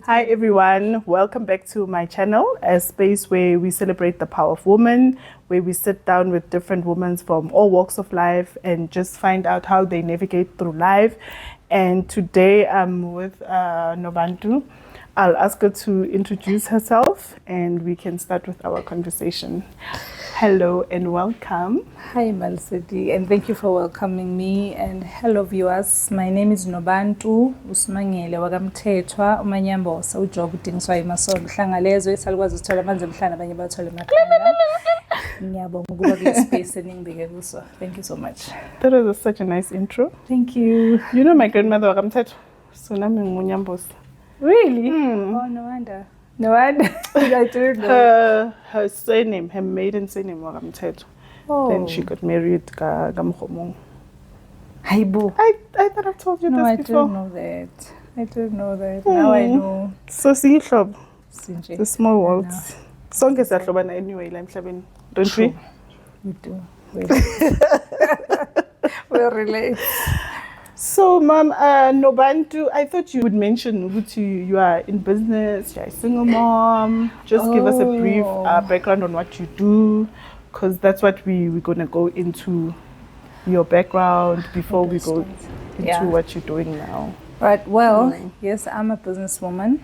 Hi everyone, welcome back to my channel, a space where we celebrate the power of women, where we sit down with different women from all walks of life and just find out how they navigate through life. And today I'm with Nobantu. I'll ask her to introduce herself and we can start with our conversation. Hello and welcome. Hi Malsedi, and thank you for welcoming me, and hello viewers. My name is Nobantu Usmangele wakamthethwa umanyambosa ujob udingiswa imasonto hlangalezwe esalukwazi ukuthola amanzi emhlana abanye bathole emakhaya. Ngiyabonga ukuba kule space eningibeke kuso. Thank you so much. That was such a nice intro. Thank you. You know my grandmother wakamthethwa? So nami ngunyambosa. Really? Oh, no wonder. No wonder. I didn't know. Her surname, her maiden surname wakamthethwa. Oh. Then she got married Gamkhomong. Haibo. I thought I've told you No, this before. I didn't know that. Now I know. So siyihlobo. Sinje. The small worlds. Sonke siyahlobana anyway la emhlabeni. Don't we? We do. We relate. So, Mom, Nobantu, I thought you would mention Uguti, you are in business, you're a single mom. Just give us a brief background on what you do, because that's what we're going to go into, your background, before we go into what you're doing now. Right, well, yes, I'm a businesswoman.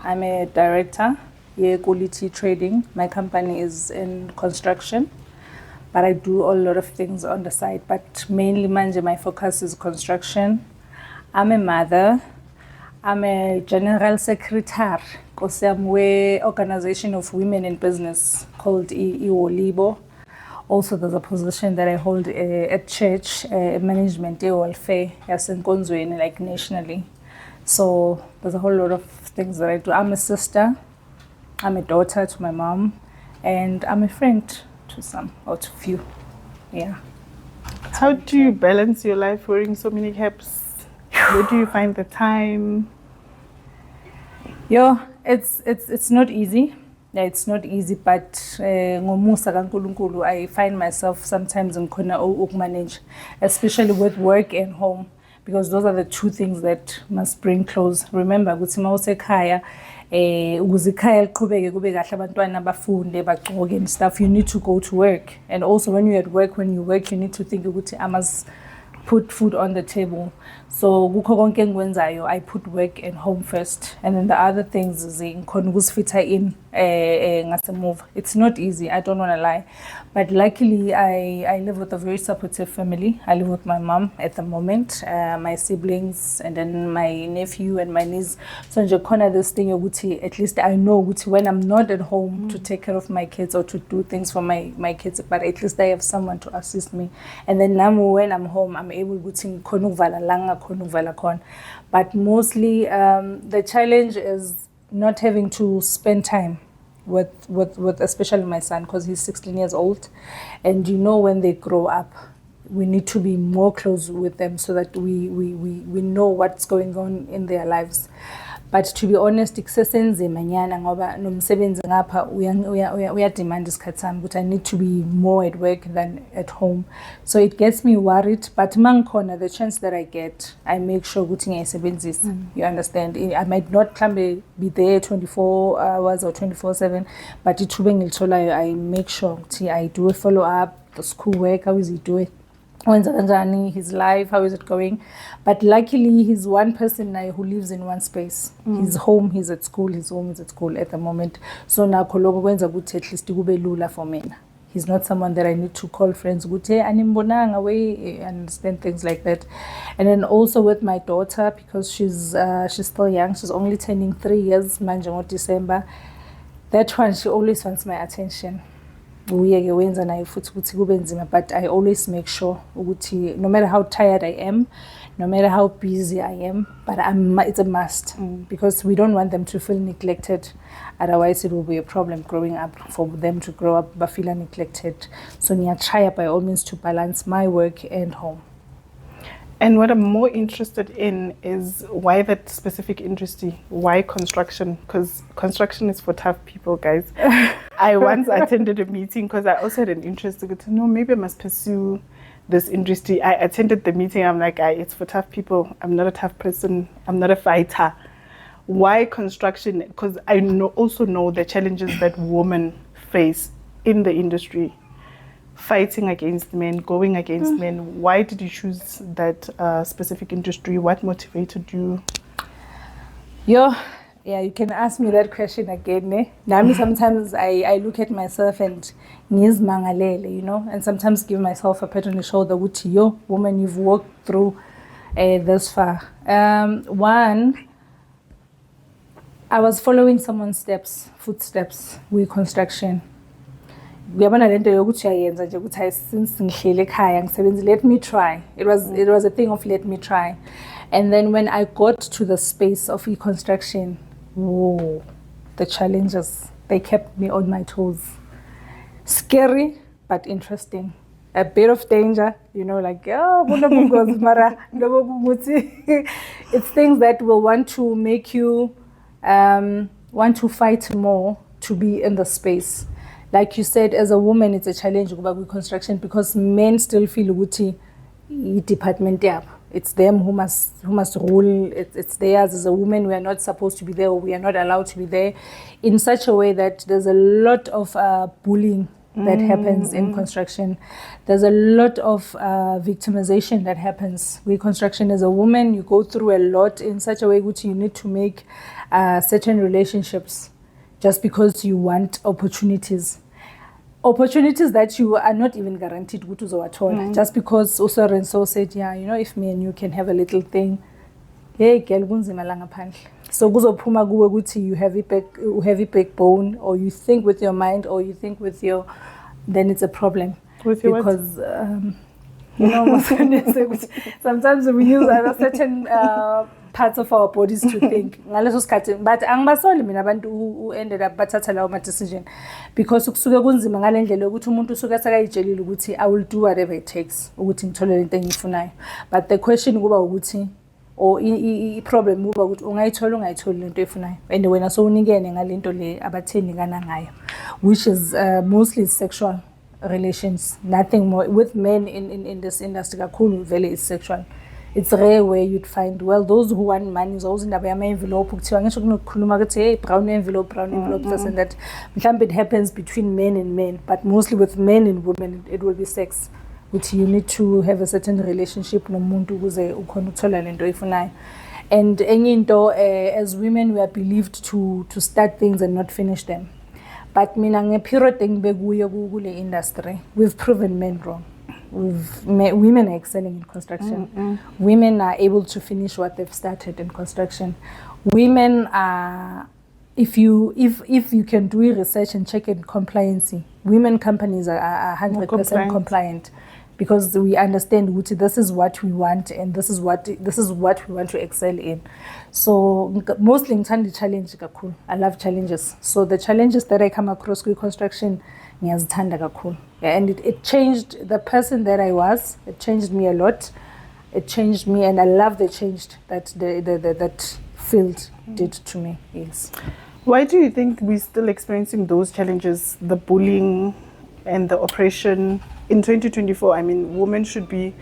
I'm a director, Quality Trading. My company is in construction. But I do a lot of things on the side, but mainly my focus is construction. I'm a mother. I'm a general secretary because I'm with organization of women in business called Iwolibo. Also, there's a position that I hold at church, management, welfare, like nationally. So there's a whole lot of things that I do. I'm a sister. I'm a daughter to my mom, and I'm a friend to some or to few. Yeah. How do you balance your life wearing so many caps? Where do you find the time? It's not easy. Yeah, it's not easy, but ngomusa kaNkulunkulu I find myself sometimes ngikhona ukumanage, especially with work and home, because those are the two things that must bring close. Remember ukuthi mawusekhaya ukuze ikhaya liqhubeke kube kahle abantwana bafunde bagcoke and stuff, you need to go to work. And also when you're at work, when you work, you need to think ukuthi I must put food on the table. So kukho konke engikwenzayo I put work and home first, and then the other things ngikhona ukusifitha in ngasemuva. It's not easy, I don't want to lie, but luckily I live with a very supportive family. I live with my mom at the moment, my siblings, and then my nephew and my niece. So nje khona this thing ukuthi at least I know ukuthi when I'm not at home to take care of my kids or to do things for my kids, but at least I have someone to assist me. And then now when I'm home, I'm able ukuthi ngikhona ukuvala langa khona ukuvala khona. But mostly the challenge is not having to spend time with especially my son, because he's 16 years old, and you know when they grow up we need to be more close with them so that we know what's going on in their lives. But to be honest, kusesenzima nyana ngoba nomsebenzi ngapha uyademand isikhathi sami ukuthi I need to be more at work than at home. So it gets me worried, but mangikhona the chance that I get, I make sure ukuthi ngiyisebenzisa. You understand? I might not be there 24 hours or 24/7, but ithuba engilitholayo I make sure ukuthi I do a follow up, the school work, how is he doing? His life, how is it going? But luckily he's one person now who lives in one space. He's home, he's at school, his home is at school at the moment. So now khologo kwenza ukuthi at least kube lula for me. He's not someone that I need to call friends ukuthi animbonanga way, understand things like that. And then also with my daughter, because she's still young, she's only turning 3 years manje ngo December. That one, she always wants my attention. But I always make sure ukuthi no matter how tired I am, no matter how busy I am, but it's a must, because we don't want them to feel neglected. Otherwise it will be a problem growing up, for them to grow up but feel neglected. So I try by all means to balance my work and home. And what I'm more interested in is why that specific industry, why construction? Because construction is for tough people, guys. I once attended a meeting because I also had an interest to go to know, maybe I must pursue this industry. I attended the meeting. I'm like, it's for tough people. I'm not a tough person. I'm not a fighter. Why construction? Because I also know the challenges that women face in the industry, fighting against men, going against men. Why did you choose that specific industry? What motivated you? Yeah, you can ask me that question again. Now, sometimes I look at myself and ngizmangalele, and sometimes give myself a pat on the shoulder. Yo, woman, you've walked through this far. One, I was following someone's footsteps with construction. Uyabona lento yokuthi uyayenza nje ukuthi since ngihlele ekhaya ngisebenza, let me try. It was a thing of let me try. And then when I got to the space of e-construction, whoa, the challenges, they kept me on my toes. Scary, but interesting. A bit of danger, like, it's things that will want to make you want to fight more to be in the space. Like you said, as a woman, it's a challenge with construction because men still feel uguti department yap. It's them who must rule. It's theirs. As a woman, we are not supposed to be there, or we are not allowed to be there, in such a way that there's a lot of bullying that happens in construction. There's a lot of victimization that happens with construction. As a woman, you go through a lot in such a way that you need to make certain relationships just because you want opportunities that you are not even guaranteed ukuthi uzowathola. Just because also Renzo said, if me and you can have a little thing, hey girl, kunzima la ngaphandle. So kuzophuma kuwe ukuthi you have a backbone, or you think with your mind, or you think with your, then it's a problem. With your because sometimes we use certain parts of our bodies to think. But angibasoli mina abantu who ended up bathatha lawo ma decision because ukusuke kunzima ngale ndlela ukuthi umuntu usuke sakayitshelile ukuthi I will do whatever it takes ukuthi ngithole lento engiyifunayo. But the question kuba ukuthi, or i-problem kuba ukuthi ungayithola ungayitholi lento efunayo, and wena so unikene ngalento le abathendikana ngayo, which is mostly sexual relations. Nothing more with men in this industry kakhulu vele is sexual. It's rare where you'd find, well, those who want money, those in the envelope, brown envelope, this and that. It happens between men and men, but mostly with men and women, it will be sex, which you need to have a certain relationship. And as women, we are believed to start things and not finish them. But industry, we've proven men wrong. Women are excelling in construction. Women are able to finish what they've started in construction. Women are, if you can do research and check in compliancy, women companies are 100% compliant because we understand this is what we want and this is what we want to excel in. So mostly the challenge kakhulu. I love challenges. So the challenges that I come across with construction, ngiyazithanda kakhulu. And it changed the person that I was. It changed me a lot. It changed me, and I love the change that that field did to me. Yes. Why do you think we're still experiencing those challenges, the bullying and the oppression in 2024? I mean, women should be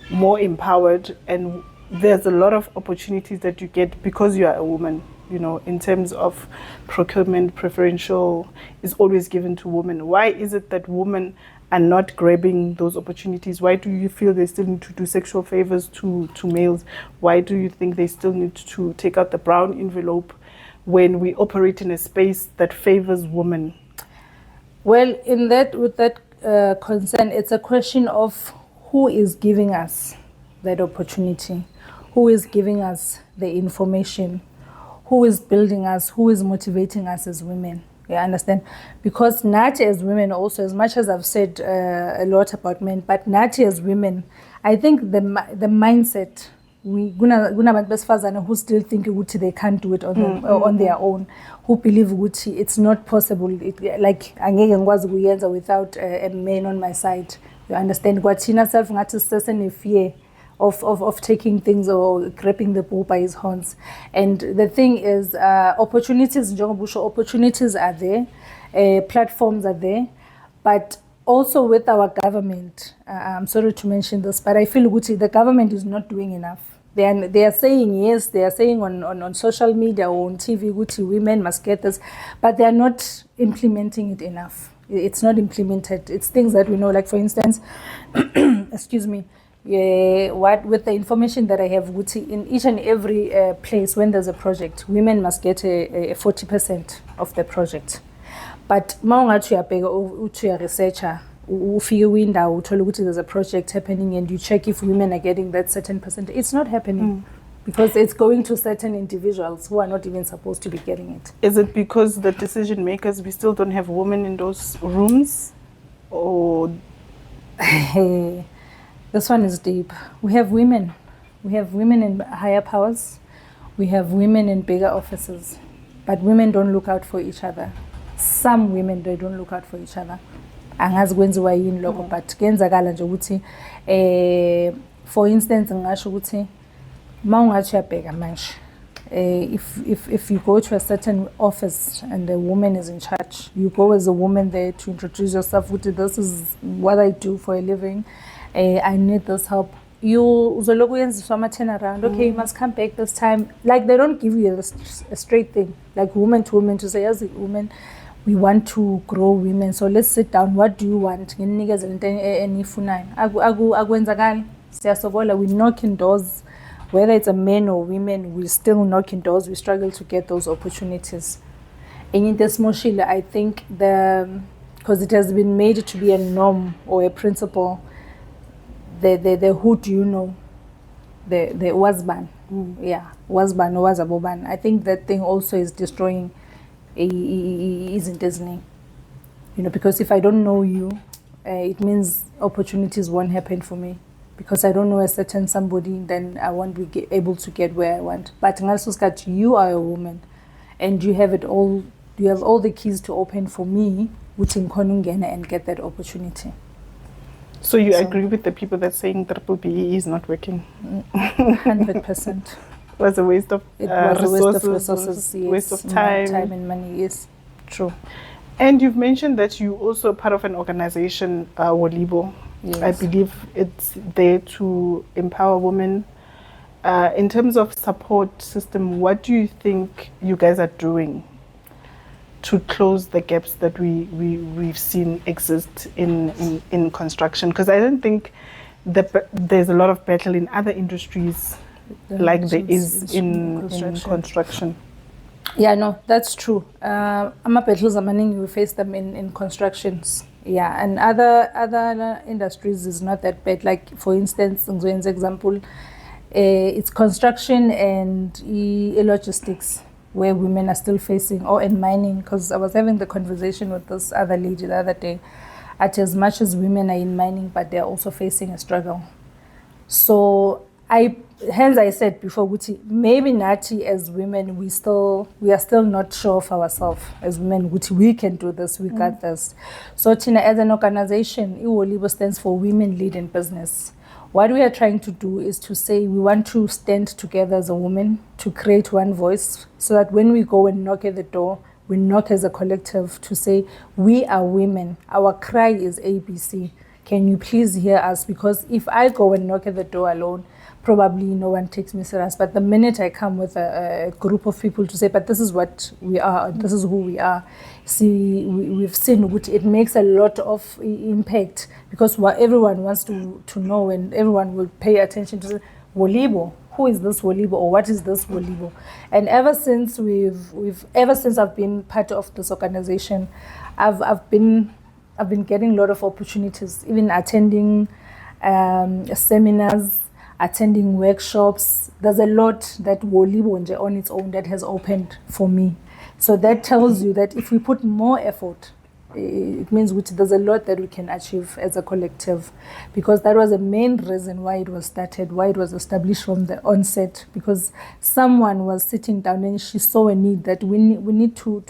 more empowered, and there's a lot of opportunities that you get because you are a woman. In terms of procurement, preferential is always given to women. Why is it that women are not grabbing those opportunities? Why do you feel they still need to do sexual favors to males? Why do you think they still need to take out the brown envelope when we operate in a space that favors women? Well, with that concern, it's a question of who is giving us that opportunity, who is giving us the information, who is building us, who is motivating us as women. You understand? Because Nati as women also, as much as I've said a lot about men, but Nati as women, I think the mindset, who still think they can't do it on their own, who believe it's not possible. Like without a man on my side. You understand? Fear of taking things or grabbing the bull by his horns. And the thing is, opportunities are there, platforms are there, but also with our government, I'm sorry to mention this, but I feel the government is not doing enough. They are saying yes, they are saying on social media or on TV, women must get this, but they are not implementing it enough. It's not implemented. It's things that we know, like for instance, excuse me, yeah, what with the information that I have, in each and every place when there's a project, women must get a 40% of the project. But maungathi uyabheka uthi uya researcher ufike window uthola ukuthi there's a project happening and you check if women are getting that certain percent. It's not happening because it's going to certain individuals who are not even supposed to be getting it. Is it because the decision makers, we still don't have women in those rooms? Or this one is deep. We have women. We have women in higher powers. We have women in bigger offices. But women don't look out for each other. Some women, they don't look out for each other. Angazi kwenziwa yini lokho, but kenzakala nje ukuthi for instance ngisho ukuthi mawungathi uyabheka manje if you go to a certain office and a woman is in charge, you go as a woman there to introduce yourself with this is what I do for a living, I need this help, you uzoloku yenziswa ama turnaround, okay, you must come back this time, like they don't give you a straight thing, like woman to woman to say as a woman we want to grow women, so let's sit down, what do you want, nginikezele into enifunayo akwenzakala siyasokola, we knock in doors, whether it's a man or women, we still knock in doors, we struggle to get those opportunities. And in this moshile, I think because it has been made to be a norm or a principle, the who do you know, the wasban, yeah, wasban or wazaboban, I think that thing also is destroying isn't listening, you know, because if I don't know you, it means opportunities won't happen for me. Because I don't know a certain somebody, then I won't be able to get where I want. But you are a woman, and you have it all. You have all the keys to open for me, which in Konungena, and get that opportunity. So you agree with the people that saying triple BE is not working? 100%. It was a waste of resources, yes. Waste of time. Time and money, yes. True. And you've mentioned that you also part of an organization, Wolibo. Yes. I believe it's there to empower women. In terms of support system, what do you think you guys are doing to close the gaps that we've seen exist in construction? Because I don't think there's a lot of battle in other industries like there is in construction. Yeah, no, that's true. Ama-battles amaningi, we face them in constructions. Yeah, and other industries is not that bad. Like for instance, Ngzoyen's example, it's construction and logistics where women are still facing, or in mining, because I was having the conversation with this other lady the other day, at as much as women are in mining, but they're also facing a struggle. So hence I said before, Guti, maybe Nati as women, we are still not sure of ourselves as women, Guti, we can do this, we got this. So Tina, as an organization, Iwolibo stands for Women Lead in Business. What we are trying to do is to say we want to stand together as a woman to create one voice, so that when we go and knock at the door, we knock as a collective to say, we are women, our cry is ABC. Can you please hear us? Because if I go and knock at the door alone, probably no one takes me serious. But the minute I come with a group of people to say, but this is what we are, this is who we are, see, we've seen which it makes a lot of impact, because what everyone wants to know, and everyone will pay attention to Wolibo. Who is this Wolibo, or what is this Wolibo? And ever since ever since I've been part of this organization, I've been getting a lot of opportunities, even attending seminars, attending workshops. There's a lot that Wolibo on its own that has opened for me. So that tells you that if we put more effort, it means there's a lot that we can achieve as a collective, because that was the main reason why it was started, why it was established from the onset, because someone was sitting down and she saw a need that we need to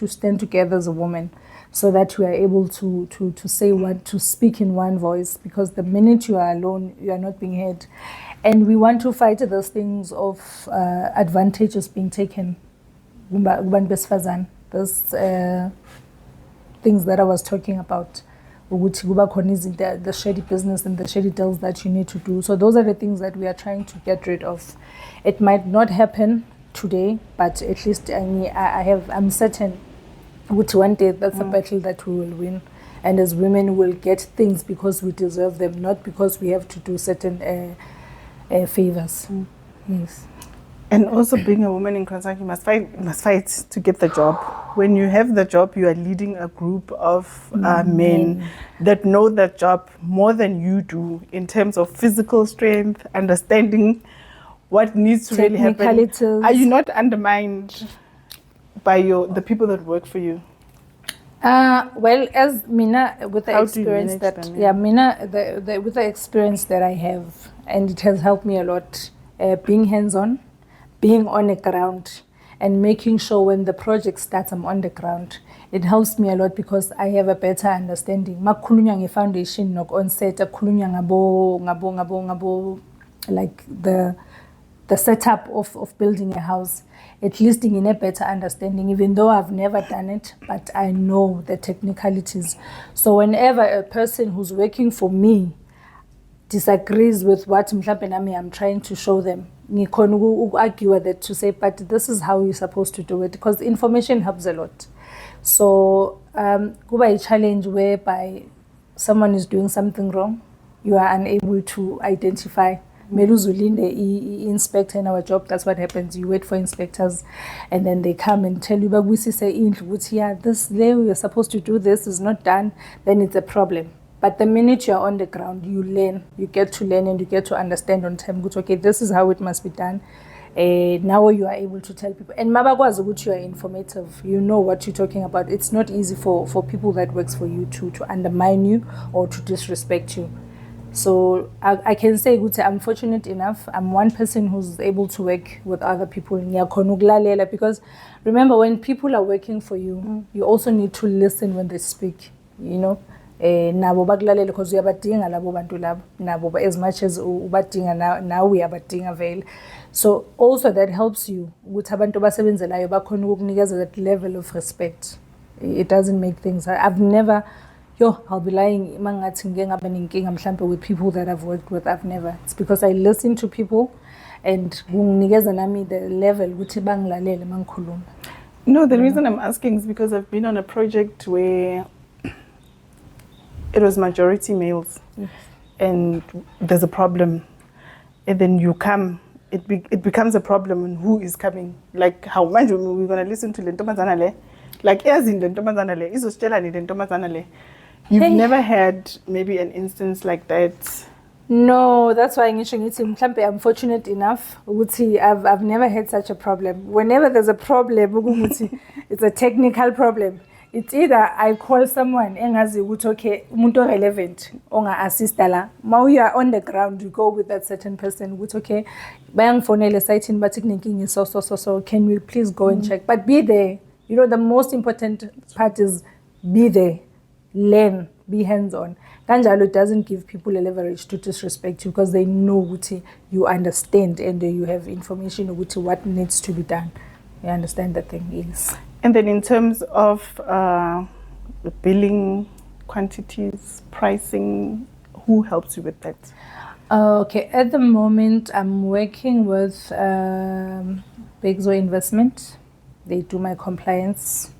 stand together as a woman, so that we are able to say to speak in one voice, because the minute you are alone, you are not being heard. And we want to fight those things of advantages being taken. Those things that I was talking about, ukuthi kuba khona izinto, the shady business and the shady deals that you need to do. So those are the things that we are trying to get rid of. It might not happen today, but at least I'm certain ukuthi one day that's a battle that we will win. And as women, we'll get things because we deserve them, not because we have to do certain favors. Yes. And also being a woman in construction, you must fight to get the job. When you have the job, you are leading a group of men that know that job more than you do in terms of physical strength, understanding what needs to really happen. Are you not undermined by the people that work for you? Well, as Mina, with the experience that, with the experience that I have, and it has helped me a lot, being hands-on, being on the ground, and making sure when the project starts, I'm on the ground. It helps me a lot because I have a better understanding. Makhulunywa nge-foundation nok onset, khulunywa ngabo, like the setup of building a house. At least in a better understanding, even though I've never done it, but I know the technicalities. So whenever a person who's working for me disagrees with what I'm trying to show them, ngikhona argue that to say, but this is how you're supposed to do it, because information helps a lot. So kuba a challenge whereby someone is doing something wrong, you are unable to identify. Meluzulinde inspector in our job, that's what happens. You wait for inspectors and then they come and tell you, but we say this day you're supposed to do this is not done, then it's a problem. But the minute you're on the ground, you learn, you get to learn and you get to understand on time, okay, this is how it must be done. Now you are able to tell people. And mabakwazi ukuthi you are informative, you know what you're talking about. It's not easy for people that works for you to undermine you or to disrespect you. So I can say I'm fortunate enough. I'm one person who's able to work with other people. Because remember, when people are working for you, you also need to listen when they speak, you know. Because as much as now we are badinga veil. So also that helps you with that level of respect. It doesn't make things. I've never. I'll be lying with people that I've worked with. I've never. It's because I listen to people and the level. No, the reason I'm asking is because I've been on a project where it was majority males. Yes. And there's a problem. And then you come, it becomes a problem on who is coming. Like how much we're going to listen to Lentomanzanale. Like as in Lentomanzanale, is Australia Lentomanzanale. You've never had maybe an instance like that? No, that's why I'm fortunate enough. I've never had such a problem. Whenever there's a problem, it's a technical problem. It's either I call someone and okay, umuntu relevant, onga assist la. Now you are on the ground, you go with that certain person. Okay, bayang phonele siting batik so. Can we please go and check? But be there. You know, the most important part is be there. Learn, be hands-on. Kanjalo doesn't give people a leverage to disrespect you because they know you understand and you have information of what needs to be done. You understand the thing is. And then in terms of the billing, quantities, pricing, who helps you with that? Okay, at the moment I'm working with Bigzo Investment. They do my compliance,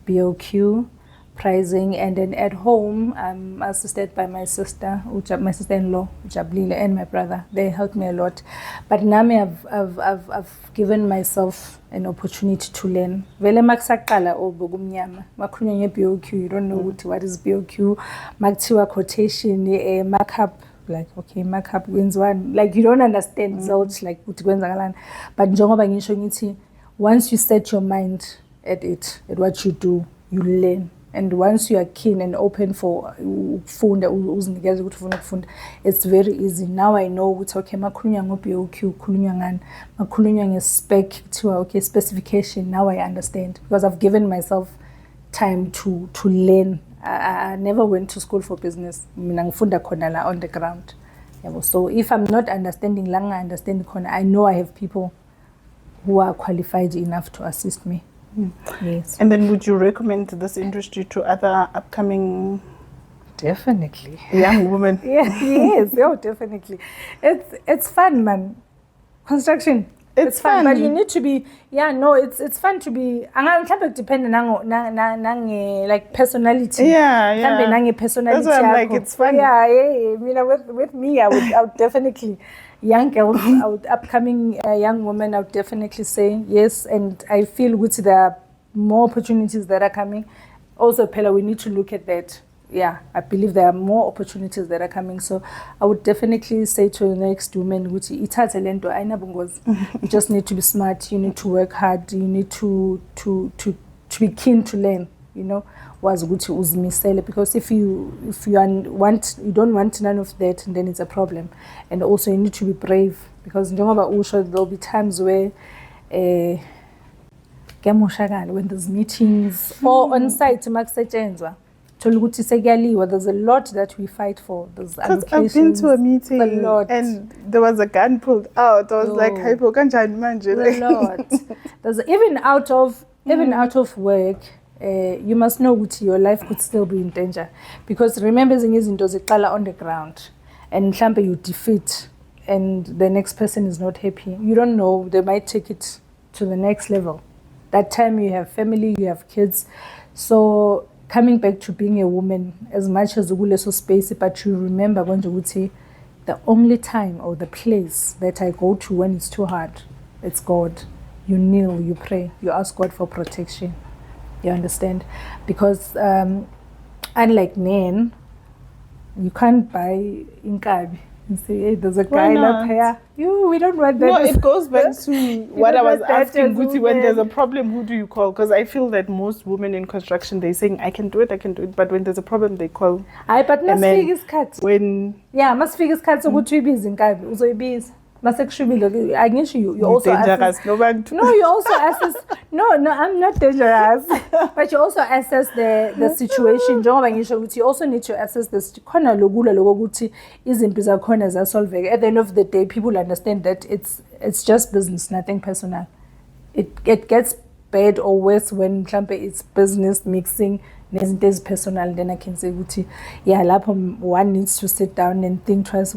BOQ, pricing, and then at home I'm assisted by my sister-in-law Jablile, and my brother. They help me a lot, but now I've given myself an opportunity to learn. Vele makusaqala obugumnyama makhulunywa nge-BOQ, you don't know what is BOQ, makuthiwa quotation, markup, like okay, markup wins one, like you don't understand zilch, like ukuthi kwenzakalani. But njengoba ngisho ngithi, once you set your mind at what you do, you learn. And once you are keen and open for ufunda, it's very easy. Now I know okay, makhulunywa ngo-BOQ, khulunywa ngani, makhulunywa nge-spec, okay, specification. Now I understand because I've given myself time to learn. I never went to school for business. Mina ngifunda khona la on the ground. So if I'm not understanding langa, understand khona, I know I have people who are qualified enough to assist me. Yes. And then would you recommend this industry to other upcoming definitely. Young woman. Yeah, yes, oh, definitely. It's fun, man. Construction. It's fun, fun. but you need to be. Yeah, no, it's fun to be. I'm depending on like personality. Yeah. Personality. That's why I'm like, it's fun. Yeah. You know, with me, I would definitely young girls, upcoming young women. I would definitely say yes, and I feel which there are more opportunities that are coming. Also, Pella, we need to look at that. Yeah, I believe there are more opportunities that are coming. So I would definitely say to the next woman, which you just need to be smart, you need to work hard, you need to be keen to learn, you know, was good to uzmisele, because if you don't want none of that, then it's a problem. And also you need to be brave, because there'll be times where when there's meetings or on site there's a lot that we fight for. There's because I've been to a meeting and there was a gun pulled out. I was like, a lot. There's even out of work, you must know that your life could still be in danger, because remember izinto on the ground and you defeat and the next person is not happy. You don't know, they might take it to the next level. That time you have family, you have kids. So coming back to being a woman, as much as so space, but you remember when you would say the only time or the place that I go to when it's too hard, it's God. You kneel, you pray, you ask God for protection. You understand? Because unlike men, you can't buy inkabi and say, hey, there's a guy up here. We don't want that. No, it goes back to what I was asking, Guti, when there's a problem, who do you call? Because I feel that most women in construction, they're saying, I can do it. But when there's a problem, they call but must figure cut. Must figure cut, so good to be busy. You also assess. No, you also assess. No, I'm not dangerous. But you also assess the situation. You also need to assess this. At the end of the day, people understand that it's just business, nothing personal. It gets bad or worse when it's business mixing. There's personal, then I can say, one needs to sit down and think twice.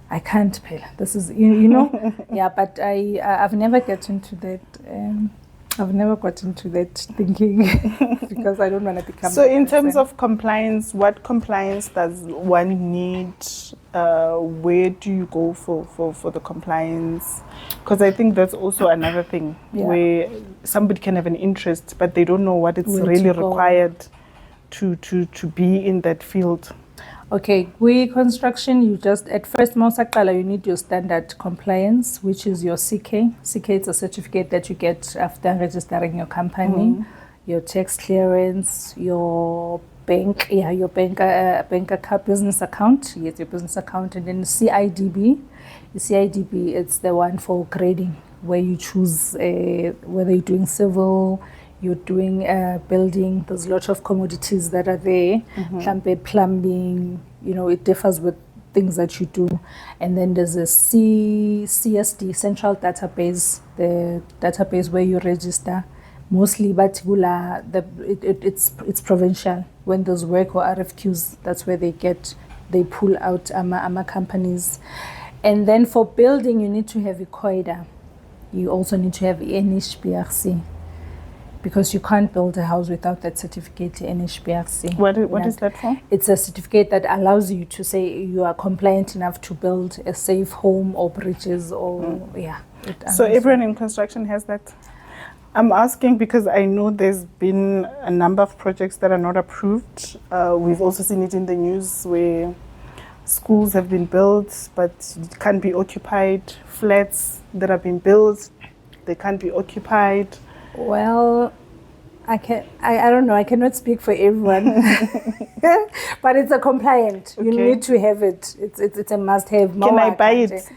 I can't pay. This is, you know, yeah. But I've never gotten to that. I've never gotten to that thinking because I don't want to become. So, in terms of compliance, what compliance does one need? Where do you go for the compliance? Because I think that's also another thing where somebody can have an interest, but they don't know what it's really required to be in that field. Okay, construction, you just, at first, you need your standard compliance, which is your CK. CK is a certificate that you get after registering your company, your tax clearance, your bank, your bank account, business account, yes, your business account, and then CIDB. The CIDB, it's the one for grading, where you choose whether you're doing civil, you're doing building. There's lots of commodities that are there. Plumbing, it differs with things that you do. And then there's a CSD, Central Database, the database where you register. Mostly, but it's provincial. When there's work or RFQs, that's where they pull out AMA companies. And then for building, you need to have a COIDA. You also need to have NHBRC. Because you can't build a house without that certificate, NHBRC. What is that for? It's a certificate that allows you to say you are compliant enough to build a safe home or bridges or, So everyone in construction has that? I'm asking because I know there's been a number of projects that are not approved. We've also seen it in the news where schools have been built, but it can't be occupied. Flats that have been built, they can't be occupied. Well, I don't know. I cannot speak for everyone, but it's a compliant. Okay. You need to have it. It's a must-have. Can I buy it?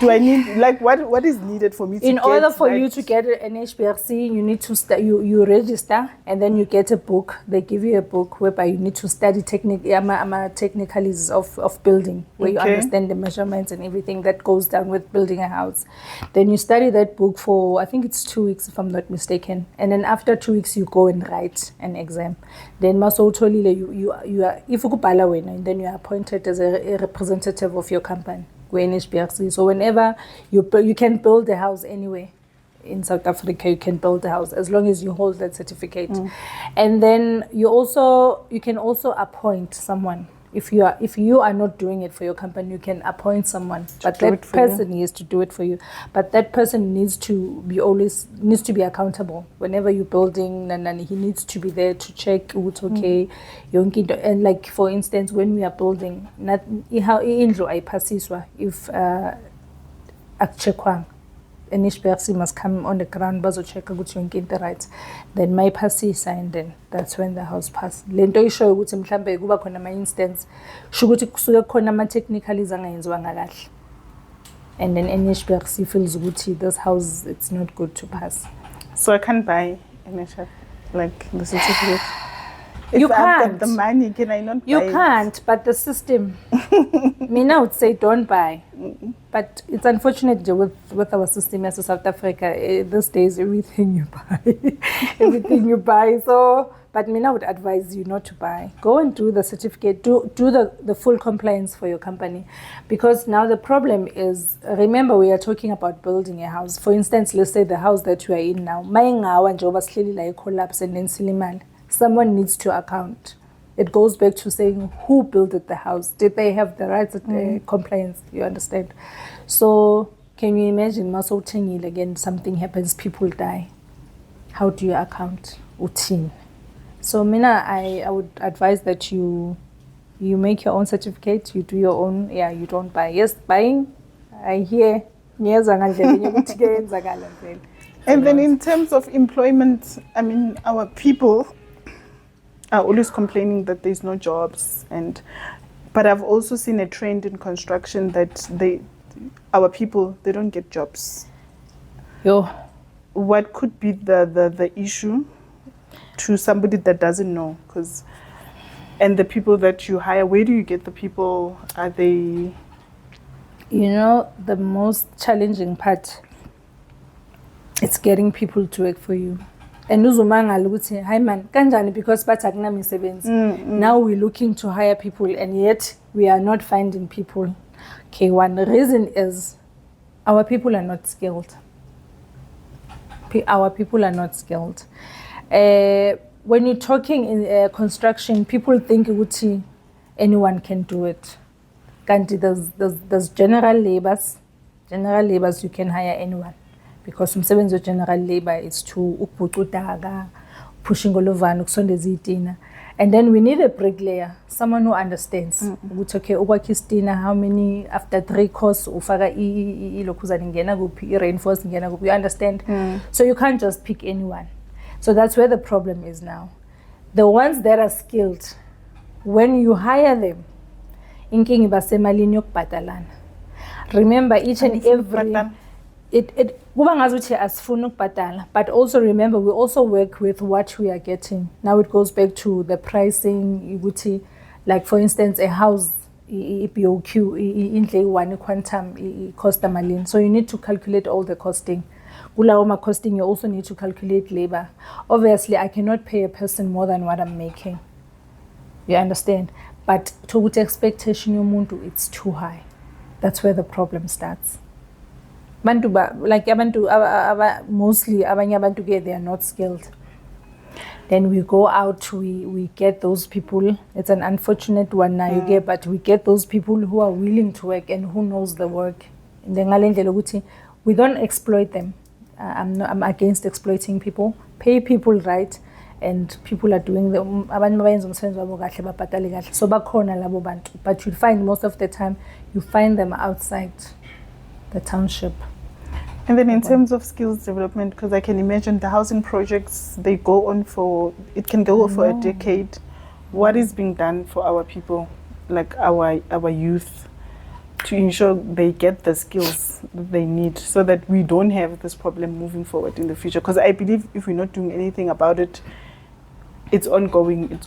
Do I need, like, what is needed for me to In get order for that? you to get an HBRC, you need to you register, and then you get a book. They give you a book whereby you need to study technicalities of building, where you Okay. understand the measurements and everything that goes down with building a house. Then you study that book for, I think it's 2 weeks if I'm not mistaken, and then after 2 weeks you go and write an exam. Then masotholile you are, if ukubhala wena, and then you are appointed as a representative of your company. HBRC. So whenever you can build a house anywhere in South Africa, you can build a house as long as you hold that certificate. And then you can also appoint someone. If you are not doing it for your company, you can appoint someone, but that person needs to do it for you. But that person needs to be accountable whenever you're building, and he needs to be there to check what's okay. And like, for instance, when we are building, not indlu ayiphasiswa if akuchekwanga. An HBRC must come on the ground, bazo-check ukuthi yonke into right. Then mayiphasisa, and then that's when the house pass. Le nto ishoyo ukuthi mhlambe kuba khona ama-instance sho ukuthi kusuke khona ama-technicalities angayenziwanga kahle. And then an HBRC feels ukuthi this house, it's not good to pass. So I can't buy NHF, like the certificate. You If can't. I've got the money, can I not buy You can't, but the system. Mina would say don't buy. But it's unfortunate with our system as South Africa. These days, everything you buy. Everything you buy. So, but Mina would advise you not to buy. Go and do the certificate. Do the full compliance for your company. Because now the problem is, remember, we are talking about building a house. For instance, let's say the house that you are in now. Mayingawa njoba sihleli la collapse and then silimali. Someone needs to account. It goes back to saying who built the house. Did they have the right compliance? You understand? So can you imagine masotengile again, something happens, people die. How do you account? Utin. So Mina, I would advise that you make your own certificate, you do your own, you don't buy. Yes, buying, I hear. And then in terms of employment, I mean, our people are always complaining that there's no jobs, but I've also seen a trend in construction that our people, they don't get jobs. Yo. What could be the issue to somebody that doesn't know? And the people that you hire, where do you get the people? Are they? You know, the most challenging part, it's getting people to work for you. And uzumangala ukuthi hi man kanjani, because bathi akunamisebenzi. Now we're looking to hire people, and yet we are not finding people. Okay, one reason is our people are not skilled. Our people are not skilled. When you're talking in construction, people think ukuthi anyone can do it. There's general labours. General labours, you can hire anyone. Because umsebenzi we general labor is to ukubhuqutaga, pushing olovana, ukusondeza itina. And then we need a bricklayer, someone who understands. Ukuthi okay, ukwakha isitina, how many, after 3 courses ufaka ilokhuzana ingena kuphi, reinforce ingena kuphi, you understand? So you can't just pick anyone. So that's where the problem is now. The ones that are skilled, when you hire them, inkingi basemalini yokubhatalana. Remember, each and every but also remember, we also work with what we are getting. Now it goes back to the pricing. Like for instance, a house, POQ, in one quantum, cost malin. So you need to calculate all the costing. Costing, you also need to calculate labor. Obviously, I cannot pay a person more than what I'm making. You understand? But to what expectation yomuntu, it's too high. That's where the problem starts. Mostly abanye abantu they are not skilled. Then we go out, we get those people. It's an unfortunate one now you get, but we get those people who are willing to work and who knows the work. We don't exploit them. I'm against exploiting people. Pay people right, and people are doing the so but you find most of the time you find them outside the township. And then in terms of skills development, because I can imagine the housing projects, they go on it can go on for a decade. What is being done for our people, like our youth? to ensure they get the skills that they need so that we don't have this problem moving forward in the future. Because I believe if we're not doing anything about it, it's ongoing.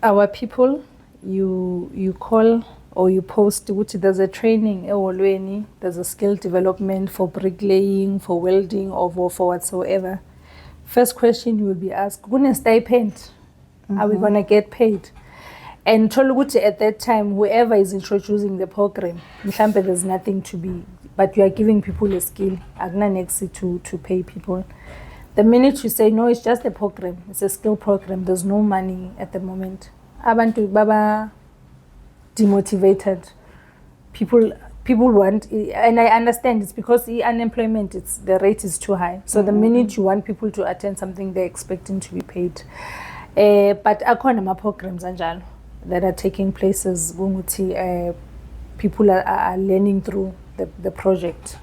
Our people, you call or you post, which there's a training, there's a skill development for bricklaying, for welding, or for whatsoever. First question you will be asked, gonna stipend? Are we gonna get paid? And at that time, whoever is introducing the program, there's nothing to be, but you are giving people a skill, to pay people. The minute you say, no, it's just a program, it's a skill program, there's no money at the moment. Abantu baba demotivated. People want, and I understand it's because the unemployment, the rate is too high. So the minute you want people to attend something, they're expecting to be paid. But akhona programs anjalo that are taking places people are learning through the project.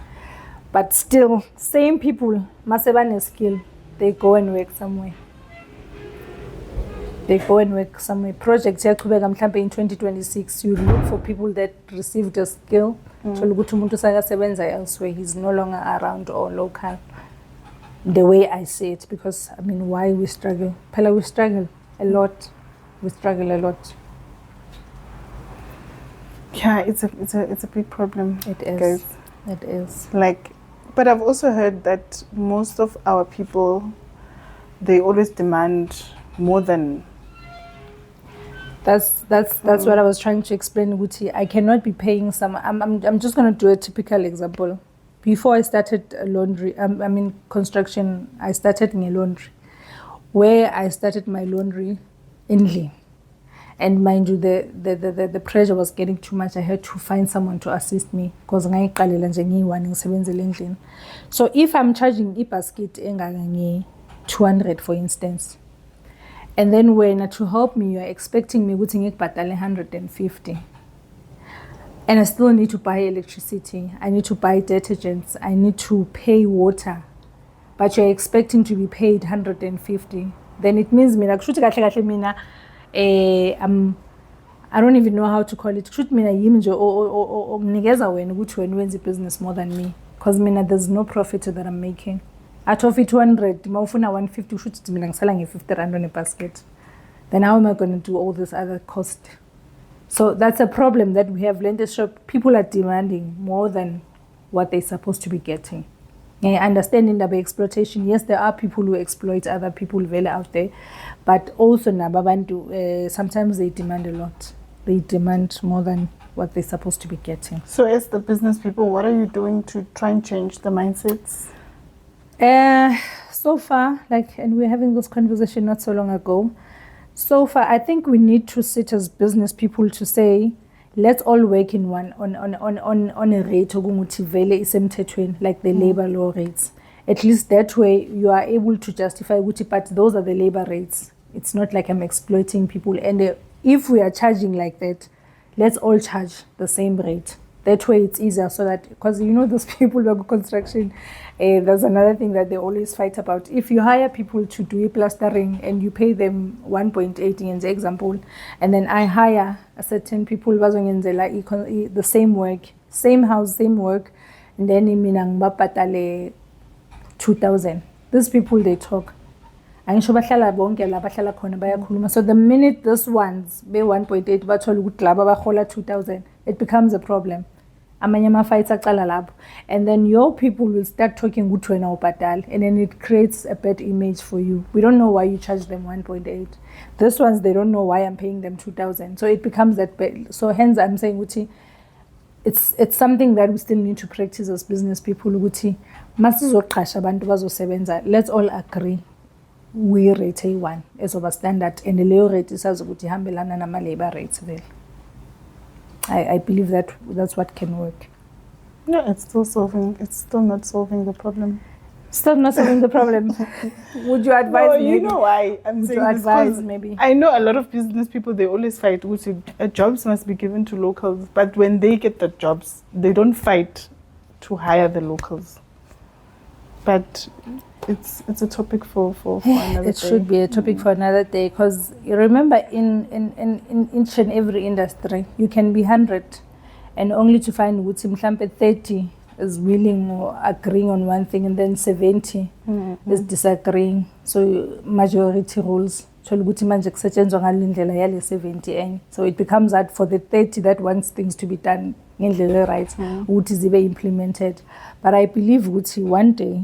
But still, same people, masebane skill, they go and work somewhere. Projects in 2026, you look for people that received a skill. Elsewhere, he's no longer around or local. The way I say it, because why we struggle? We struggle a lot. Yeah, it's a big problem. It is. Guys. It is. But I've also heard that most of our people, they always demand more than. That's what I was trying to explain, Guti. I cannot be paying I'm just going to do a typical example. Before I started laundry, construction, I started in a laundry. Where I started my laundry in Lee. And mind you, the pressure was getting too much. I had to find someone to assist me because so if I'm charging a basket 200, for instance, and then when to help me, you're expecting me to 150, and I still need to buy electricity, I need to buy detergents, I need to pay water, but you're expecting to be paid 150, then it means I don't even know how to call it. Shoot me or when wins business more than me, because there's no profit that I'm making. Out of it 200, 150 shoot me selling 50 rand on a basket. Then how am I going to do all this other cost? So that's a problem that we have learned. People are demanding more than what they're supposed to be getting. Understanding the exploitation, yes, there are people who exploit other people well out there, but also sometimes they demand a lot. They demand more than what they're supposed to be getting. So as the business people, what are you doing to try and change the mindsets? So far, and we were having this conversation not so long ago, so far I think we need to sit as business people to say, let's all work in one on a rate like the labor law rates. At least that way you are able to justify but those are the labor rates. It's not like I'm exploiting people. And if we are charging like that, let's all charge the same rate. That way it's easier, so that, because those people who go construction, there's another thing that they always fight about. If you hire people to do plastering and you pay them 1.8 in the example, and then I hire a certain people the same work, same house, same work, and then in 2,000. These people, they talk. So the minute these ones be 1.8 2,000, it becomes a problem. And then your people will start talking good and then it creates a bad image for you. We don't know why you charge them 1.8. These ones, they don't know why I'm paying them 2,000. So it becomes that bad. So hence I'm saying it's something that we still need to practice as business people. Let's all agree we rate A1 as of a standard, and the low rate is as labor rates. I believe that's what can work. Yeah, it's still not solving the problem. Still not solving the problem. Would you advise? No, you know why I'm saying this? Advise maybe. I know a lot of business people, they always fight. Jobs must be given to locals, but when they get the jobs, they don't fight to hire the locals. But it's a topic for another It day. should be a topic for another day, because you remember in each and every industry you can be 100 and only to find ukuthi mhlambe 30 is willing or agreeing on one thing, and then 70 is disagreeing. So majority rules. So ukuthi manje kusetshenzwa ngalendlela yale 70 enye. So it becomes hard for the 30 that wants things to be done ngendlela right ukuthi zibe implemented. But I believe ukuthi one day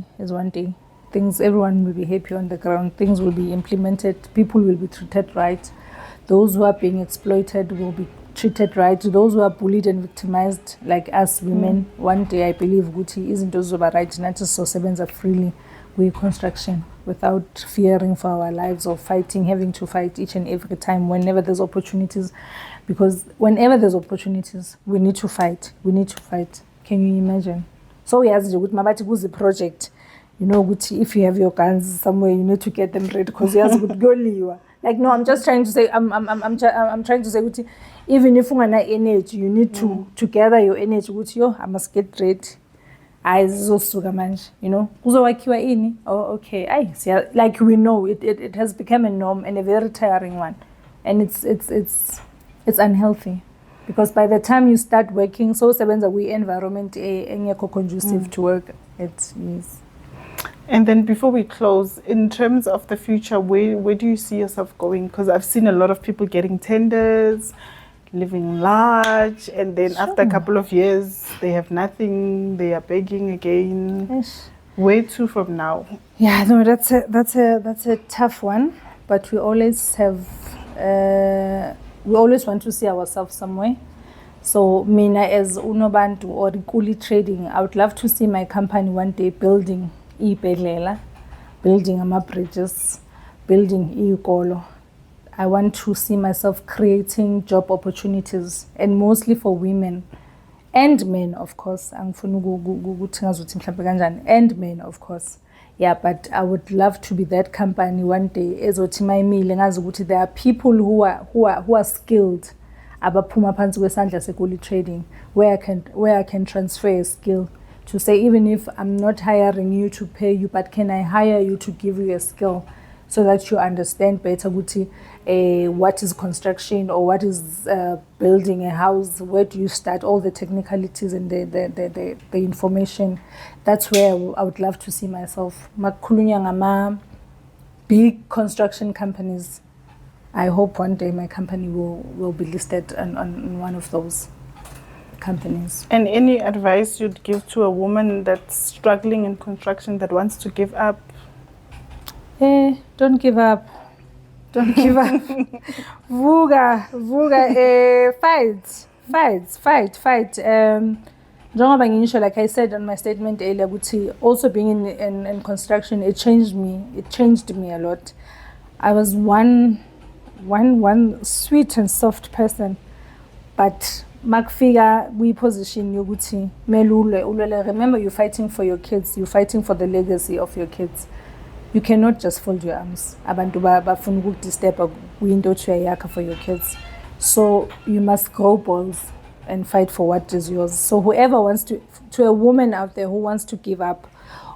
things, everyone will be happy on the ground, things will be implemented, people will be treated right, those who are being exploited will be treated right, those who are bullied and victimized like us women, one day I believe ukuthi izinto zizoba right nathi sizosebenza freely construction without fearing for our lives or having to fight each and every time whenever there's opportunities, because whenever there's opportunities we need to fight. Can you imagine? So uyazi nje ukuthi mabathi kuzi project, you know ukuthi if you have your guns somewhere you need to get them ready because uyazi ukuthi kuyoliwa. Like, no, I'm just trying to say, I'm trying to say ukuthi even if ungana energy you need to gather your energy ukuthi yo I must get ready. Ayizosuka manje, you know, kuzowakhiwa ini. Oh, okay. Like we know it has become a norm and a very tiring one, and it's unhealthy, because by the time you start working, so sebenza environment engekho conducive to work. It is. And then before we close, in terms of the future, where do you see yourself going? Because I've seen a lot of people getting tenders, living large, and then after a couple of years they have nothing, they are begging again. Yes. Where to from now? Yeah, no, that's a tough one, but we always want to see ourselves somewhere. So mina as unobantu or Ikuli Trading, I would love to see my company one day building ibhedlela, building bridges, building iy'kolo. I want to see myself creating job opportunities, and mostly for women and men, of course. Angifuni ukuthi ngazuthi mhlawumbe kanjani, and men, of course. Yeah, but I would love to be that company one day ezothi mayimile ngazi ukuthi there are people who are skilled abaphuma phansi kwesandla seKuli Trading, where I can transfer a skill to say, even if I'm not hiring you to pay you, but can I hire you to give you a skill so that you understand better ukuthi what is construction or what is building a house, where do you start, all the technicalities and the information. That's where I would love to see myself. Makhulunywa ngama big construction companies. I hope one day my company will be listed on one of those companies. And any advice you'd give to a woman that's struggling in construction, that wants to give up? Don't give up. Don't give up. Vuga, fight. Njengoba ngisho, like I said on my statement earlier, also being in construction, it changed me. It changed me a lot. I was one sweet and soft person, but makufika position yokuthi melule ulele. Remember, you're fighting for your kids. You're fighting for the legacy of your kids. You cannot just fold your arms. Abantu bafuna ukudisturba kuyinto yakho for your kids. So you must grow balls and fight for what is yours. So whoever wants to a woman out there who wants to give up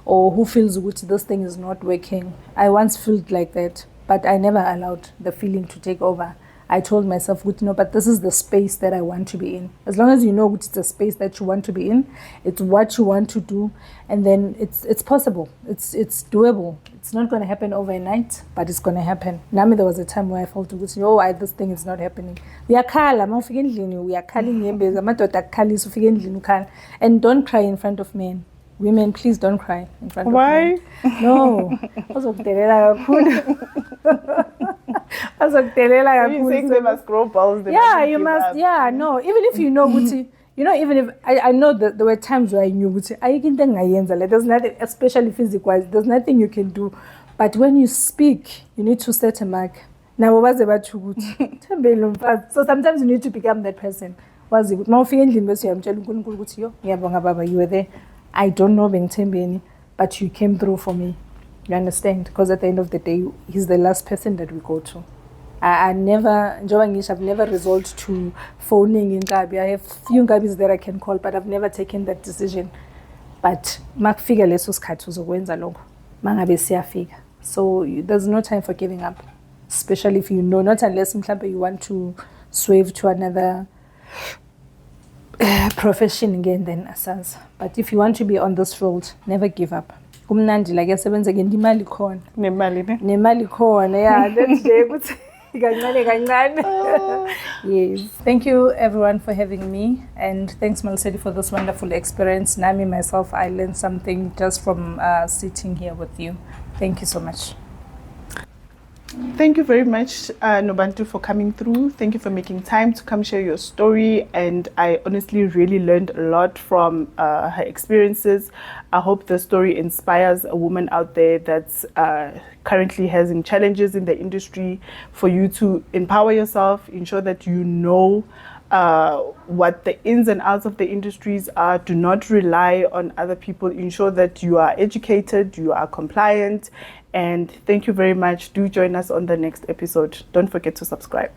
or who feels this thing is not working. I once felt like that, but I never allowed the feeling to take over. I told myself, no, but this is the space that I want to be in. As long as you know it's the space that you want to be in, it's what you want to do, and then it's possible. It's doable. It's not going to happen overnight, but it's going to happen. Nami, there was a time where I felt, this thing is not happening. We are calling, and don't cry in front of men. Women, please don't cry in front of men. Why? No. So you're saying they must grow balls? Yeah, you must. Up. Yeah, no. Even if you know, Guti, even if I know that there were times where I knew, Guti, there's nothing, especially physical-wise, there's nothing you can do. But when you speak, you need to set a mark. Now, what was about you? So sometimes you need to become that person. You were there. I don't know Bengtembeni, but you came through for me. You understand? Because at the end of the day, he's the last person that we go to. I've never resorted to phoning in Gabi. I have few Gabis that I can call, but I've never taken that decision. But makufika leso sikhathi uzokwenza lokho. mangabe siyafika. So there's no time for giving up, especially if you know, not unless mhlambe you want to swerve to another profession again, then asazi. But if you want to be on this field, never give up. Kumnandi like yasebenza ke imali khona. Nemali khona, yeah, that's day. Yes. Thank you everyone for having me, and thanks Malsedi for this wonderful experience. Nami myself, I learned something just from sitting here with you. Thank you so much. Thank you very much, Nobantu, for coming through. Thank you for making time to come share your story. And I honestly really learned a lot from her experiences. I hope the story inspires a woman out there that's currently having challenges in the industry, for you to empower yourself, ensure that you know what the ins and outs of the industries are. Do not rely on other people. Ensure that you are educated, you are compliant. And thank you very much. Do join us on the next episode. Don't forget to subscribe.